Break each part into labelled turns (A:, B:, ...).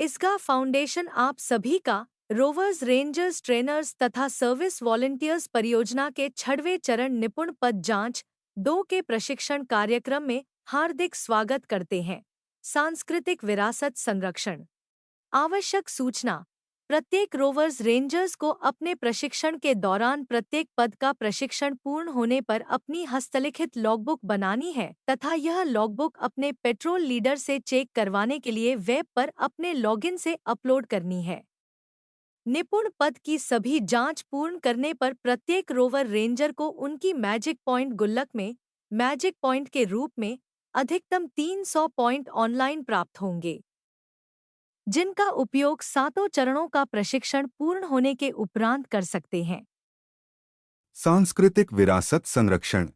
A: इसका फाउंडेशन आप सभी का रोवर्स रेंजर्स ट्रेनर्स तथा सर्विस वॉलंटियर्स परियोजना के 6वें चरण निपुण पद जांच 2 के प्रशिक्षण कार्यक्रम में हार्दिक स्वागत करते हैं। सांस्कृतिक विरासत संरक्षण। आवश्यक सूचना। प्रत्येक रोवर्स रेंजर्स को अपने प्रशिक्षण के दौरान प्रत्येक पद का प्रशिक्षण पूर्ण होने पर अपनी हस्तलिखित लॉगबुक बनानी है तथा यह लॉगबुक अपने पेट्रोल लीडर से चेक करवाने के लिए वेब पर अपने लॉगिन से अपलोड करनी है। निपुण पद की सभी जांच पूर्ण करने पर प्रत्येक रोवर रेंजर को उनकी मैजिक पॉइंट गुल्लक में मैजिक पॉइंट के रूप में अधिकतम 300 पॉइंट ऑनलाइन प्राप्त होंगे, जिनका उपयोग 7 चरणों का प्रशिक्षण पूर्ण होने के उपरांत कर सकते हैं।
B: सांस्कृतिक विरासत संरक्षण।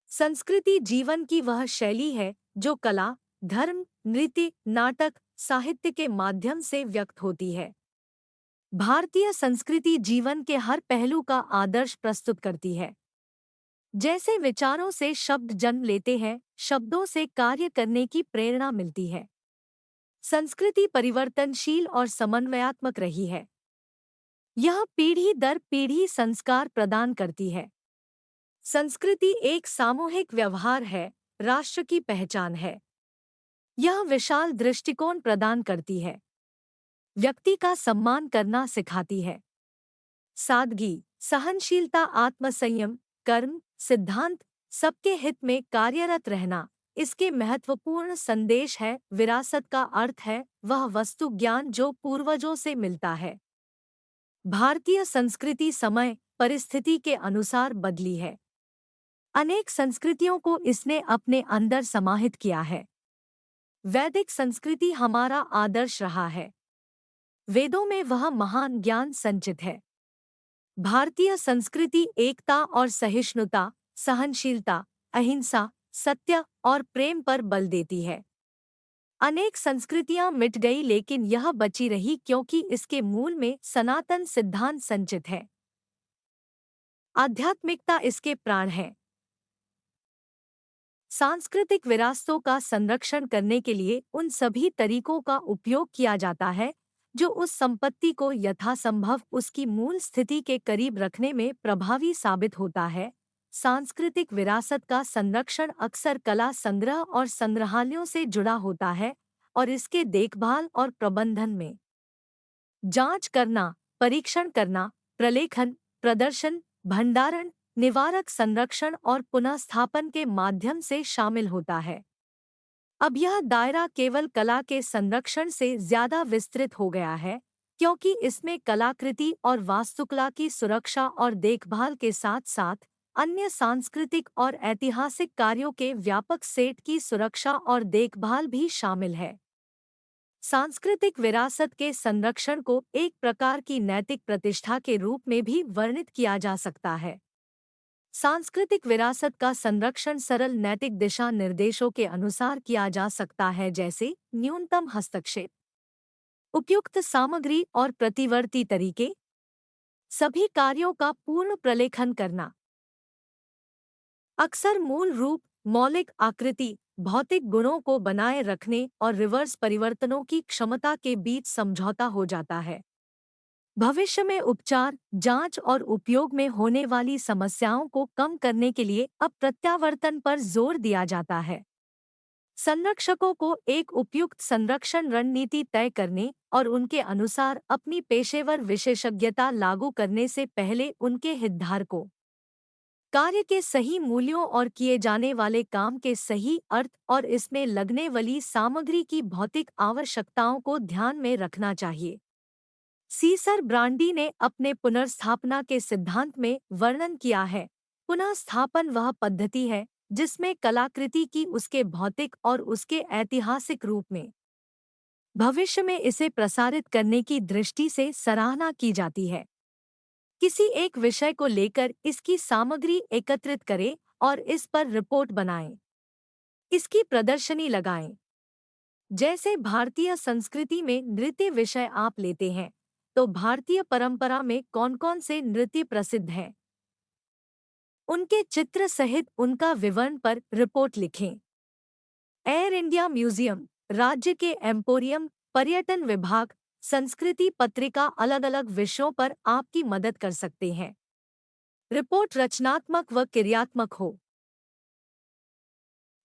A: संस्कृति जीवन की वह शैली है जो कला, धर्म, नृत्य, नाटक, साहित्य के माध्यम से व्यक्त होती है। भारतीय संस्कृति जीवन के हर पहलू का आदर्श प्रस्तुत करती है। जैसे विचारों से शब्द जन्म लेते हैं, शब्दों से कार्य करने की प्रेरणा मिलती है। संस्कृति परिवर्तनशील और समन्वयात्मक रही है। यह पीढ़ी दर पीढ़ी संस्कार प्रदान करती है। संस्कृति एक सामूहिक व्यवहार है, राष्ट्र की पहचान है। यह विशाल दृष्टिकोण प्रदान करती है, व्यक्ति का सम्मान करना सिखाती है। सादगी, सहनशीलता, आत्मसंयम, कर्म, सिद्धांत, सबके हित में कार्यरत रहना इसके महत्वपूर्ण संदेश है। विरासत का अर्थ है वह वस्तु ज्ञान जो पूर्वजों से मिलता है। भारतीय संस्कृति समय परिस्थिति के अनुसार बदली है। अनेक संस्कृतियों को इसने अपने अंदर समाहित किया है। वैदिक संस्कृति हमारा आदर्श रहा है। वेदों में वह महान ज्ञान संचित है। भारतीय संस्कृति एकता और सहिष्णुता, सहनशीलता, अहिंसा, सत्य और प्रेम पर बल देती है। अनेक संस्कृतियां मिट गई लेकिन यह बची रही क्योंकि इसके मूल में सनातन सिद्धांत संचित है। आध्यात्मिकता इसके प्राण है। सांस्कृतिक विरासतों का संरक्षण करने के लिए उन सभी तरीकों का उपयोग किया जाता है जो उस संपत्ति को यथासंभव उसकी मूल स्थिति के करीब रखने में प्रभावी साबित होता है। सांस्कृतिक विरासत का संरक्षण अक्सर कला संग्रह और संग्रहालयों से जुड़ा होता है और इसके देखभाल और प्रबंधन में जांच करना, परीक्षण करना, प्रलेखन, प्रदर्शन, भंडारण, निवारक संरक्षण और पुनःस्थापन के माध्यम से शामिल होता है। अब यह दायरा केवल कला के संरक्षण से ज्यादा विस्तृत हो गया है क्योंकि इसमें कलाकृति और वास्तुकला की सुरक्षा और देखभाल के साथ साथ अन्य सांस्कृतिक और ऐतिहासिक कार्यों के व्यापक सेट की सुरक्षा और देखभाल भी शामिल है। सांस्कृतिक विरासत के संरक्षण को एक प्रकार की नैतिक प्रतिष्ठा के रूप में भी वर्णित किया जा सकता है। सांस्कृतिक विरासत का संरक्षण सरल नैतिक दिशा निर्देशों के अनुसार किया जा सकता है, जैसे न्यूनतम हस्तक्षेप, उपयुक्त सामग्री और प्रतिवर्ती तरीके, सभी कार्यों का पूर्ण प्रलेखन करना। अक्सर मूल रूप, मौलिक आकृति, भौतिक गुणों को बनाए रखने और रिवर्स परिवर्तनों की क्षमता के बीच समझौता हो जाता है। भविष्य में उपचार, जांच और उपयोग में होने वाली समस्याओं को कम करने के लिए अब प्रत्यावर्तन पर जोर दिया जाता है। संरक्षकों को एक उपयुक्त संरक्षण रणनीति तय करने और उनके अनुसार अपनी पेशेवर विशेषज्ञता लागू करने से पहले उनके हितधारकों, कार्य के सही मूल्यों और किए जाने वाले काम के सही अर्थ और इसमें लगने वाली सामग्री की भौतिक आवश्यकताओं को ध्यान में रखना चाहिए। सीसर ब्रांडी ने अपने पुनर्स्थापना के सिद्धांत में वर्णन किया है। पुनर्स्थापन वह पद्धति है जिसमें कलाकृति की उसके भौतिक और उसके ऐतिहासिक रूप में भविष्य में इसे प्रसारित करने की दृष्टि से सराहना की जाती है। किसी एक विषय को लेकर इसकी सामग्री एकत्रित करें और इस पर रिपोर्ट बनाएं। इसकी प्रदर्शनी लगाएं। जैसे भारतीय संस्कृति में नृत्य विषय आप लेते हैं, तो भारतीय परंपरा में कौन-कौन से नृत्य प्रसिद्ध हैं, उनके चित्र सहित उनका विवरण पर रिपोर्ट लिखें। एयर इंडिया म्यूजियम, राज्य के एम्पोरियम पर्यटन विभाग, संस्कृति पत्रिका अलग अलग विषयों पर आपकी मदद कर सकते हैं। रिपोर्ट रचनात्मक व क्रियात्मक हो।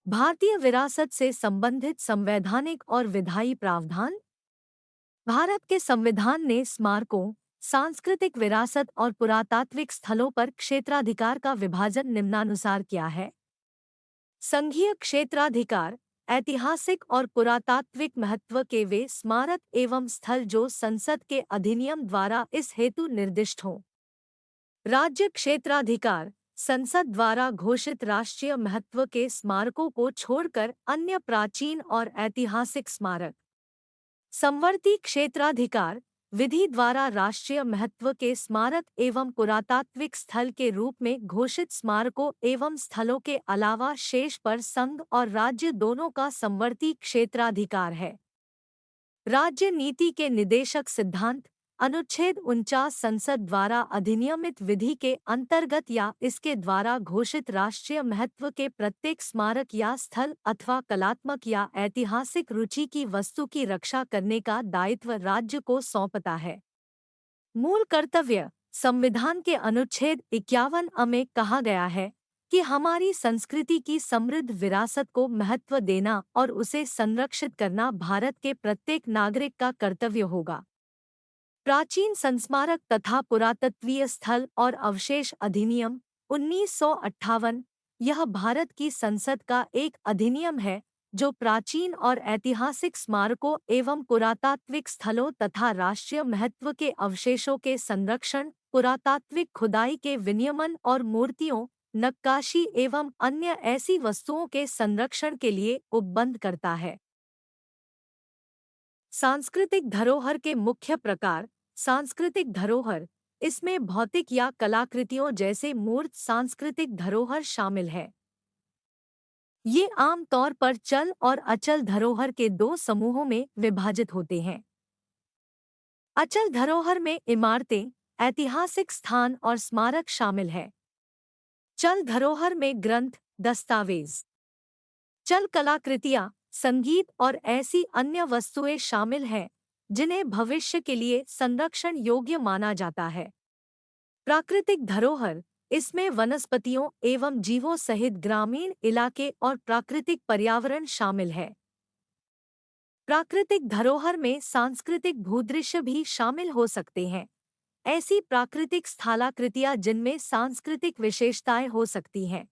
A: भारतीय विरासत से संबंधित संवैधानिक और विधायी प्रावधान। भारत के संविधान ने स्मारकों, सांस्कृतिक विरासत और पुरातात्विक स्थलों पर क्षेत्राधिकार का विभाजन निम्नानुसार किया है। संघीय क्षेत्राधिकार, ऐतिहासिक और पुरातात्विक महत्व के वे स्मारक एवं स्थल जो संसद के अधिनियम द्वारा इस हेतु निर्दिष्ट हों। राज्य क्षेत्राधिकार, संसद द्वारा घोषित राष्ट्रीय महत्व के स्मारकों को छोड़कर अन्य प्राचीन और ऐतिहासिक स्मारक। संवर्ती क्षेत्राधिकार, विधि द्वारा राष्ट्रीय महत्व के स्मारक एवं पुरातात्विक स्थल के रूप में घोषित स्मारकों एवं स्थलों के अलावा शेष पर संघ और राज्य दोनों का संवर्ती क्षेत्राधिकार है। राज्य नीति के निदेशक सिद्धांत, अनुच्छेद 49 संसद द्वारा अधिनियमित विधि के अंतर्गत या इसके द्वारा घोषित राष्ट्रीय महत्व के प्रत्येक स्मारक या स्थल अथवा कलात्मक या ऐतिहासिक रुचि की वस्तु की रक्षा करने का दायित्व राज्य को सौंपता है। मूल कर्तव्य, संविधान के अनुच्छेद 51 अ में कहा गया है कि हमारी संस्कृति की समृद्ध विरासत को महत्व देना और उसे संरक्षित करना भारत के प्रत्येक नागरिक का कर्तव्य होगा। प्राचीन संस्मारक तथा पुरातत्वीय स्थल और अवशेष अधिनियम 1958, यह भारत की संसद का एक अधिनियम है जो प्राचीन और ऐतिहासिक स्मारकों एवं पुरातात्विक स्थलों तथा राष्ट्रीय महत्व के अवशेषों के संरक्षण, पुरातात्विक खुदाई के विनियमन और मूर्तियों, नक्काशी एवं अन्य ऐसी वस्तुओं के संरक्षण के लिए उपबंध करता है। सांस्कृतिक धरोहर के मुख्य प्रकार। सांस्कृतिक धरोहर, इसमें भौतिक या कलाकृतियों जैसे मूर्त सांस्कृतिक धरोहर शामिल है। ये आम तौर पर चल और अचल धरोहर के दो समूहों में विभाजित होते हैं। अचल धरोहर में इमारतें, ऐतिहासिक स्थान और स्मारक शामिल है। चल धरोहर में ग्रंथ, दस्तावेज, चल कलाकृतियां, संगीत और ऐसी अन्य वस्तुएं शामिल हैं जिन्हें भविष्य के लिए संरक्षण योग्य माना जाता है। प्राकृतिक धरोहर, इसमें वनस्पतियों एवं जीवों सहित ग्रामीण इलाके और प्राकृतिक पर्यावरण शामिल है। प्राकृतिक धरोहर में सांस्कृतिक भूदृश्य भी शामिल हो सकते हैं। ऐसी प्राकृतिक स्थलाकृतियां जिनमें सांस्कृतिक विशेषताएं हो सकती हैं।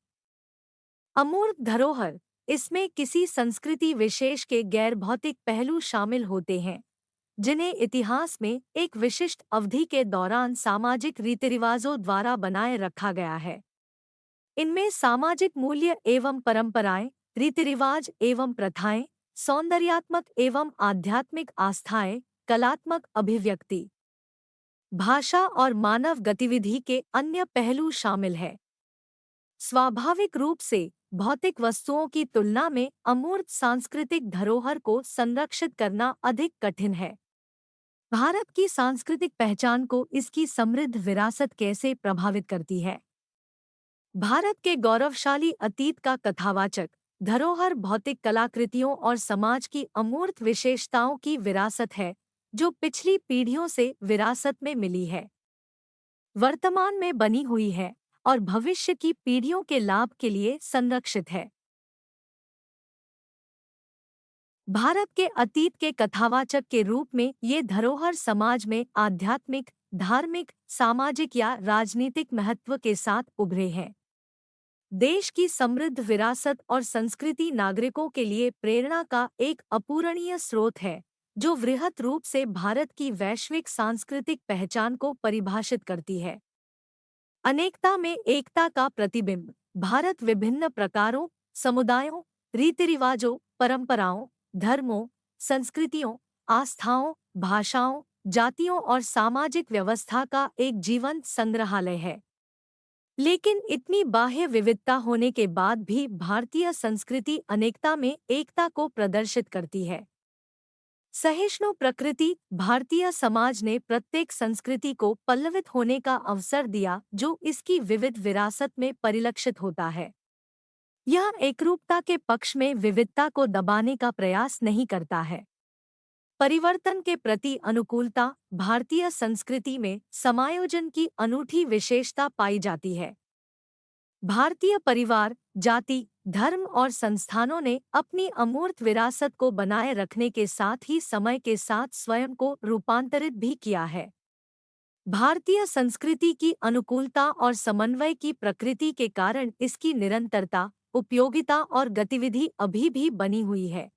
A: अमूर्त धरोहर, इसमें किसी संस्कृति विशेष के गैर भौतिक पहलू शामिल होते हैं जिन्हें इतिहास में एक विशिष्ट अवधि के दौरान सामाजिक रीतिरिवाजों द्वारा बनाए रखा गया है। इनमें सामाजिक मूल्य एवं परंपराएं, रीतिरिवाज एवं प्रथाएं, सौंदर्यात्मक एवं आध्यात्मिक आस्थाएं, कलात्मक अभिव्यक्ति, भाषा और मानव गतिविधि के अन्य पहलू शामिल है। स्वाभाविक रूप से भौतिक वस्तुओं की तुलना में अमूर्त सांस्कृतिक धरोहर को संरक्षित करना अधिक कठिन है। भारत की सांस्कृतिक पहचान को इसकी समृद्ध विरासत कैसे प्रभावित करती है? भारत के गौरवशाली अतीत का कथावाचक धरोहर भौतिक कलाकृतियों और समाज की अमूर्त विशेषताओं की विरासत है जो पिछली पीढ़ियों से विरासत में मिली है, वर्तमान में बनी हुई है और भविष्य की पीढ़ियों के लाभ के लिए संरक्षित है। भारत के अतीत के कथावाचक के रूप में ये धरोहर समाज में आध्यात्मिक, धार्मिक, सामाजिक या राजनीतिक महत्व के साथ उभरे हैं। देश की समृद्ध विरासत और संस्कृति नागरिकों के लिए प्रेरणा का एक अपूरणीय स्रोत है जो वृहत रूप से भारत की वैश्विक सांस्कृतिक पहचान को परिभाषित करती है। अनेकता में एकता का प्रतिबिंब, भारत विभिन्न प्रकारों, समुदायों, रीतिरिवाजों, परंपराओं, धर्मों, संस्कृतियों, आस्थाओं, भाषाओं, जातियों और सामाजिक व्यवस्था का एक जीवंत संग्रहालय है। लेकिन इतनी बाह्य विविधता होने के बाद भी भारतीय संस्कृति अनेकता में एकता को प्रदर्शित करती है। सहिष्णु प्रकृति, भारतीय समाज ने प्रत्येक संस्कृति को पल्लवित होने का अवसर दिया जो इसकी विविध विरासत में परिलक्षित होता है। यह एकरूपता के पक्ष में विविधता को दबाने का प्रयास नहीं करता है। परिवर्तन के प्रति अनुकूलता भारतीय संस्कृति में समायोजन की अनूठी विशेषता पाई जाती है। भारतीय परिवार, जाति, धर्म और संस्थानों ने अपनी अमूर्त विरासत को बनाए रखने के साथ ही समय के साथ स्वयं को रूपांतरित भी किया है। भारतीय संस्कृति की अनुकूलता और समन्वय की प्रकृति के कारण इसकी निरंतरता, उपयोगिता और गतिविधि अभी भी बनी हुई है।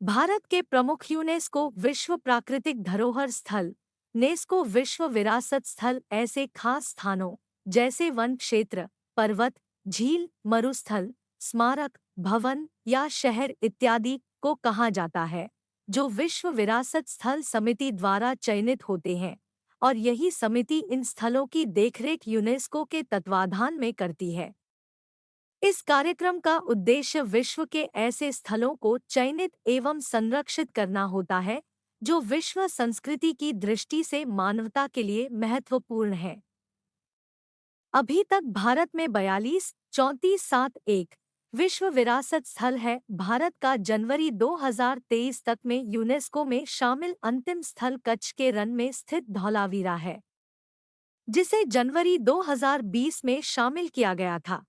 A: भारत के प्रमुख यूनेस्को विश्व प्राकृतिक धरोहर स्थल नेस्को विश्व विरासत स्थल ऐसे खास स्थानों जैसे वन क्षेत्र, पर्वत, झील, मरुस्थल, स्मारक, भवन या शहर इत्यादि को कहा जाता है, जो विश्व विरासत स्थल समिति द्वारा चयनित होते हैं, और यही समिति इन स्थलों की देखरेख यूनेस्को के तत्वाधान में करती है। इस कार्यक्रम का उद्देश्य विश्व के ऐसे स्थलों को चयनित एवं संरक्षित करना होता है जो विश्व संस्कृति की दृष्टि से मानवता के लिए महत्वपूर्ण है। अभी तक भारत में 42,34,7,1 विश्व विरासत स्थल है। भारत का जनवरी 2023 तक में यूनेस्को में शामिल अंतिम स्थल कच्छ के रन में स्थित धौलावीरा है, जिसे जनवरी 2020 में शामिल किया गया था।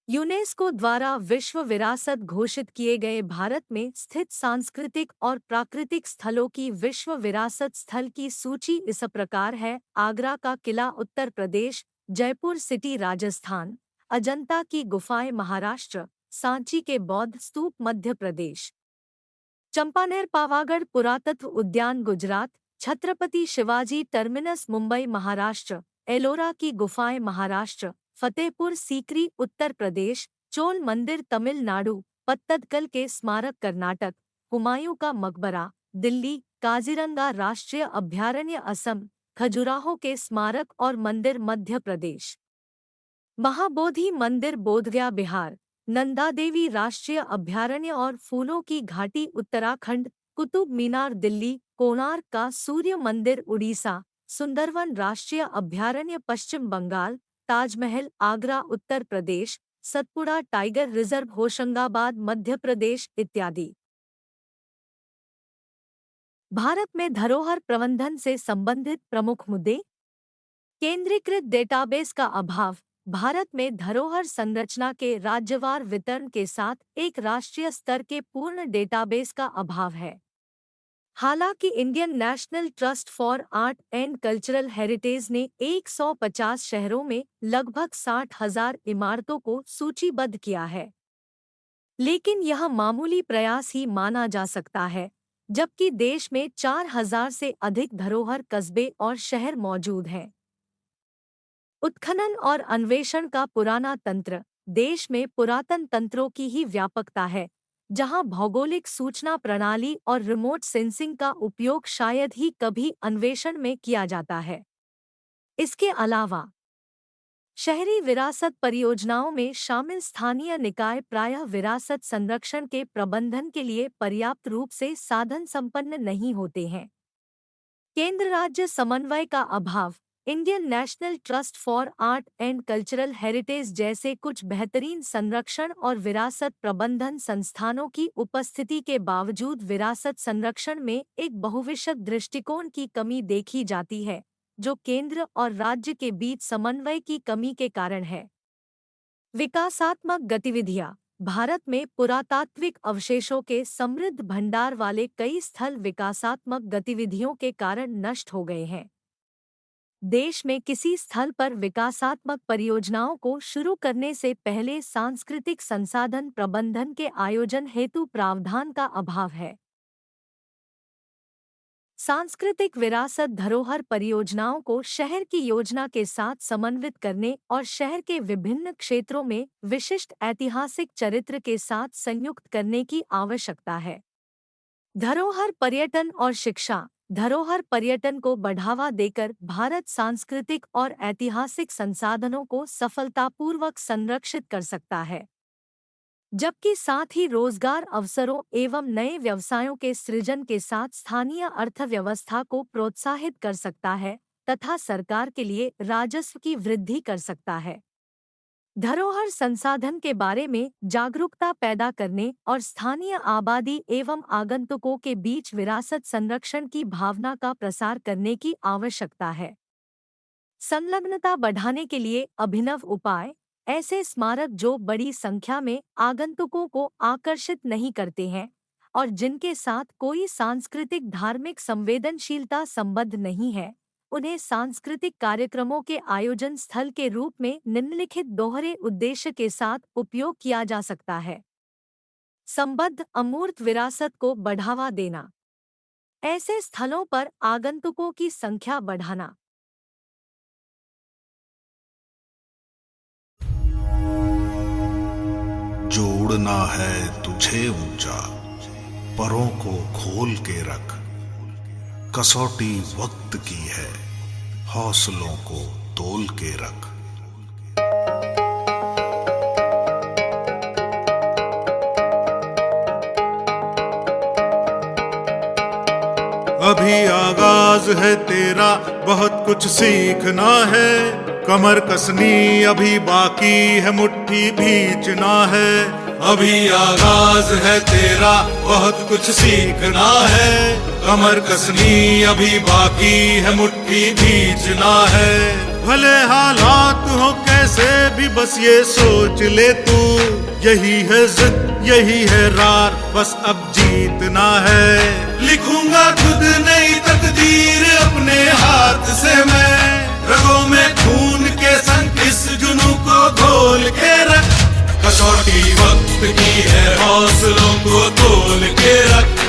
A: यूनेस्को द्वारा विश्व विरासत घोषित किए गए भारत में स्थित सांस्कृतिक और प्राकृतिक स्थलों की विश्व विरासत स्थल की सूची इस प्रकार है: आगरा का किला उत्तर प्रदेश, जयपुर सिटी राजस्थान, अजंता की गुफाएं महाराष्ट्र, सांची के बौद्ध स्तूप मध्य प्रदेश, चंपानेर पावागढ़ पुरातत्व उद्यान गुजरात, छत्रपति शिवाजी टर्मिनस मुंबई महाराष्ट्र, एलोरा की गुफाएं महाराष्ट्र, फतेहपुर सीकरी उत्तर प्रदेश, चोल मंदिर तमिलनाडु, पत्तदकल के स्मारक कर्नाटक, हुमायूं का मकबरा दिल्ली, काजीरंगा राष्ट्रीय अभयारण्य असम, खजुराहो के स्मारक और मंदिर मध्य प्रदेश, महाबोधि मंदिर बोधगया बिहार, नंदा देवी राष्ट्रीय अभयारण्य और फूलों की घाटी उत्तराखंड, कुतुब मीनार दिल्ली, कोणार्क का सूर्य मंदिर उड़ीसा, सुंदरवन राष्ट्रीय अभयारण्य पश्चिम बंगाल, ताजमहल आगरा उत्तर प्रदेश, सतपुड़ा टाइगर रिजर्व होशंगाबाद मध्य प्रदेश इत्यादि। भारत में धरोहर प्रबंधन से संबंधित प्रमुख मुद्दे: केंद्रीकृत डेटाबेस का अभाव। भारत में धरोहर संरचना के राज्यवार वितरण के साथ एक राष्ट्रीय स्तर के पूर्ण डेटाबेस का अभाव है। हालांकि Indian national trust for art and cultural heritage ने 150 शहरों में लगभग 60,000 इमारतों को सूचीबद्ध किया है, लेकिन यह मामूली प्रयास ही माना जा सकता है, जबकि देश में 4,000 से अधिक धरोहर कस्बे और शहर मौजूद हैं। उत्खनन और अन्वेषण का पुराना तंत्र। देश में पुरातन तंत्रों की ही व्यापकता है, जहां भौगोलिक सूचना प्रणाली और रिमोट सेंसिंग का उपयोग शायद ही कभी अन्वेषण में किया जाता है। इसके अलावा शहरी विरासत परियोजनाओं में शामिल स्थानीय निकाय प्रायः विरासत संरक्षण के प्रबंधन के लिए पर्याप्त रूप से साधन संपन्न नहीं होते हैं। केंद्र राज्य समन्वय का अभाव। Indian national trust for art and cultural heritage जैसे कुछ बेहतरीन संरक्षण और विरासत प्रबंधन संस्थानों की उपस्थिति के बावजूद विरासत संरक्षण में एक बहुविषद दृष्टिकोण की कमी देखी जाती है, जो केंद्र और राज्य के बीच समन्वय की कमी के कारण है। विकासात्मक गतिविधियां। भारत में पुरातात्विक अवशेषों के समृद्ध भंडार वाले कई स्थल विकासात्मक गतिविधियों के कारण नष्ट हो गए हैं। देश में किसी स्थल पर विकासात्मक परियोजनाओं को शुरू करने से पहले सांस्कृतिक संसाधन प्रबंधन के आयोजन हेतु प्रावधान का अभाव है। सांस्कृतिक विरासत धरोहर परियोजनाओं को शहर की योजना के साथ समन्वित करने और शहर के विभिन्न क्षेत्रों में विशिष्ट ऐतिहासिक चरित्र के साथ संयुक्त करने की आवश्यकता है। धरोहर पर्यटन और शिक्षा। धरोहर पर्यटन को बढ़ावा देकर भारत सांस्कृतिक और ऐतिहासिक संसाधनों को सफलतापूर्वक संरक्षित कर सकता है, जबकि साथ ही रोजगार अवसरों एवं नए व्यवसायों के सृजन के साथ स्थानीय अर्थव्यवस्था को प्रोत्साहित कर सकता है तथा सरकार के लिए राजस्व की वृद्धि कर सकता है। धरोहर संसाधन के बारे में जागरूकता पैदा करने और स्थानीय आबादी एवं आगंतुकों के बीच विरासत संरक्षण की भावना का प्रसार करने की आवश्यकता है। संलग्नता बढ़ाने के लिए अभिनव उपाय, ऐसे स्मारक जो बड़ी संख्या में आगंतुकों को आकर्षित नहीं करते हैं और जिनके साथ कोई सांस्कृतिक धार्मिक संवेदनशीलता संबद्ध नहीं है, उन्हें सांस्कृतिक कार्यक्रमों के आयोजन स्थल के रूप में निम्नलिखित दोहरे उद्देश्य के साथ उपयोग किया जा सकता है। संबद्ध अमूर्त विरासत को बढ़ावा देना, ऐसे स्थलों पर आगंतुकों की संख्या बढ़ाना।
B: जोड़ना है तुझे ऊंचा, परों को खोल के रख, कसौटी वक्त की है, हौसलों को तोल के रख। अभी आगाज है तेरा, बहुत कुछ सीखना है, कमर कसनी अभी बाकी है, मुट्ठी भींचना है। अभी आगाज है तेरा, बहुत कुछ सीखना है, कमर कसनी अभी बाकी है, मुट्ठी भींचना है। भले हालात हो कैसे भी बस ये सोच ले तू, यही है जिद यही है रार, बस अब जीतना है। लिखूंगा खुद नई तकदीर अपने हाथ से मैं, रगों में खून के संग इस जुनून को घोल के रख, कसौटी वक्त की है, हौसलों को तोल के रख।